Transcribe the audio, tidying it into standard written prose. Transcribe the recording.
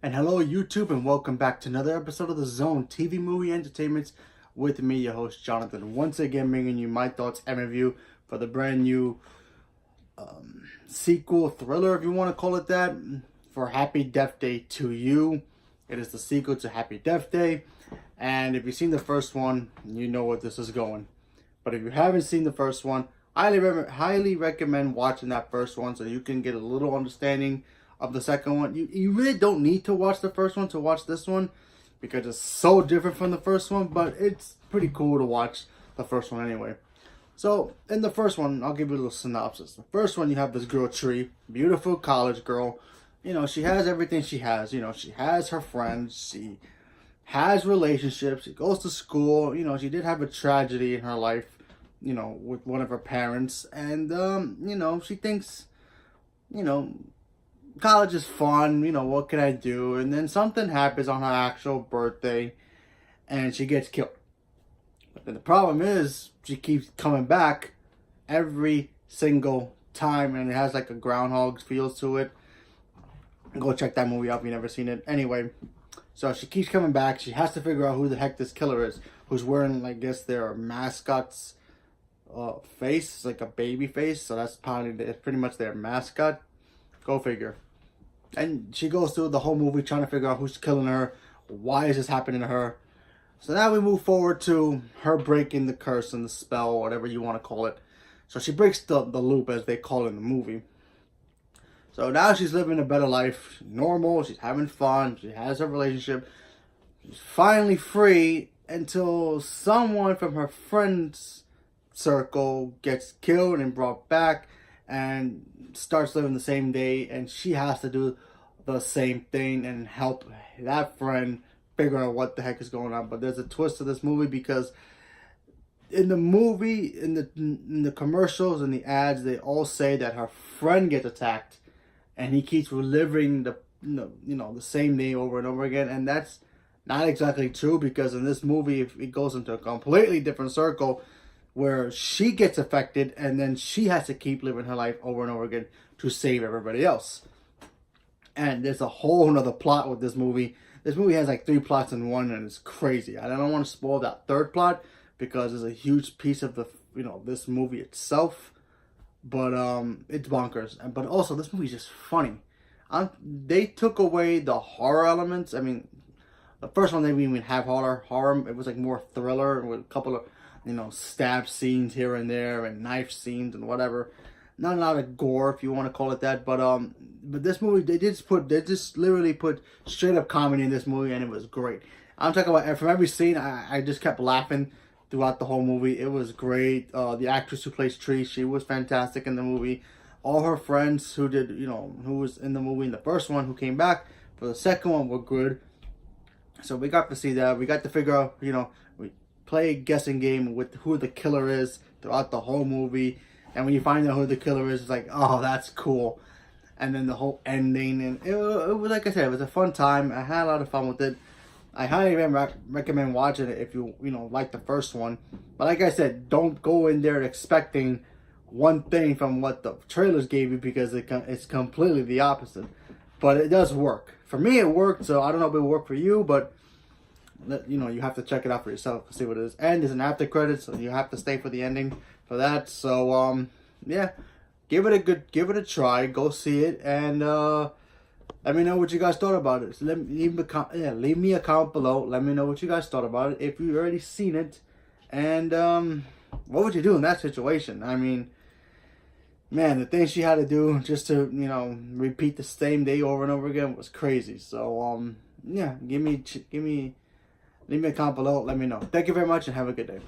And hello YouTube, and welcome back to another episode of The Zone TV Movie Entertainments with me, your host Jonathan. Once again bringing you my thoughts and review for the brand new sequel thriller, if you want to call it that, for Happy Death Day 2 You. It is the sequel to Happy Death Day, and if you've seen the first one, you know where this is going. But if you haven't seen the first one, I highly recommend watching that first one so you can get a little understanding of the second one. You really don't need to watch the first one to watch this one because it's so different from the first one, but it's pretty cool to watch the first one anyway. So in the first one, I'll give you a little synopsis. The first one, you have this girl Tree, beautiful college girl. You know, she has everything she has. You know, she has her friends, she has relationships, she goes to school. You know, she did have a tragedy in her life, you know, with one of her parents, and you know, she thinks, you know, college is fun, you know, what can I do? And then something happens on her actual birthday and she gets killed. But then the problem is she keeps coming back every single time, and it has like a Groundhog feels to it. Go check that movie out if you've never seen it. Anyway, so she keeps coming back. She has to figure out who the heck this killer is, who's wearing, I guess, their mascot's face, like a baby face. So that's pretty much their mascot. Go figure. And she goes through the whole movie trying to figure out who's killing her. Why is this happening to her? So now we move forward to her breaking the curse and the spell, whatever you want to call it. So she breaks the loop, as they call it in the movie. So now she's living a better life. She's normal. She's having fun. She has her relationship. She's finally free until someone from her friend's circle gets killed and brought back and starts living the same day, and she has to do the same thing and help that friend figure out what the heck is going on. But there's a twist to this movie, because in the movie, in the commercials and the ads, they all say that her friend gets attacked and he keeps reliving the same day over and over again, and that's not exactly true, because in this movie it goes into a completely different circle where she gets affected, and then she has to keep living her life over and over again to save everybody else. And there's a whole nother plot with this movie. This movie has like 3 plots in one, and it's crazy. I don't want to spoil that third plot because it's a huge piece of this movie itself. But it's bonkers. But also, this movie is just funny. They took away the horror elements. I mean, the first one they didn't even have horror. It was like more thriller with a couple of stab scenes here and there and knife scenes and whatever. Not a lot of gore, if you want to call it that, but this movie they just literally put straight up comedy in this movie, and it was great. I'm talking about, from every scene, I just kept laughing throughout the whole movie. It was great. The actress who plays Tree, she was fantastic in the movie. All her friends who was in the movie in the first one, who came back for the second one, were good. So we got to see that. We got to figure out, we play a guessing game with who the killer is throughout the whole movie. And when you find out who the killer is, it's like, oh, that's cool. And then the whole ending. And it was, like I said, it was a fun time. I had a lot of fun with it. I highly recommend watching it if you like the first one. But like I said, don't go in there expecting one thing from what the trailers gave you, because it's completely the opposite. But it does work. For me, it worked. So I don't know if it will work for you, but you have to check it out for yourself to see what it is. And there's an after credits, so you have to stay for the ending for that. So yeah, give it a try. Go see it, and let me know what you guys thought about it. So leave me a comment below. Let me know what you guys thought about it if you've already seen it, and what would you do in that situation? I mean, man, the things she had to do just to repeat the same day over and over again was crazy. So yeah, leave me a comment below. Let me know. Thank you very much, and have a good day.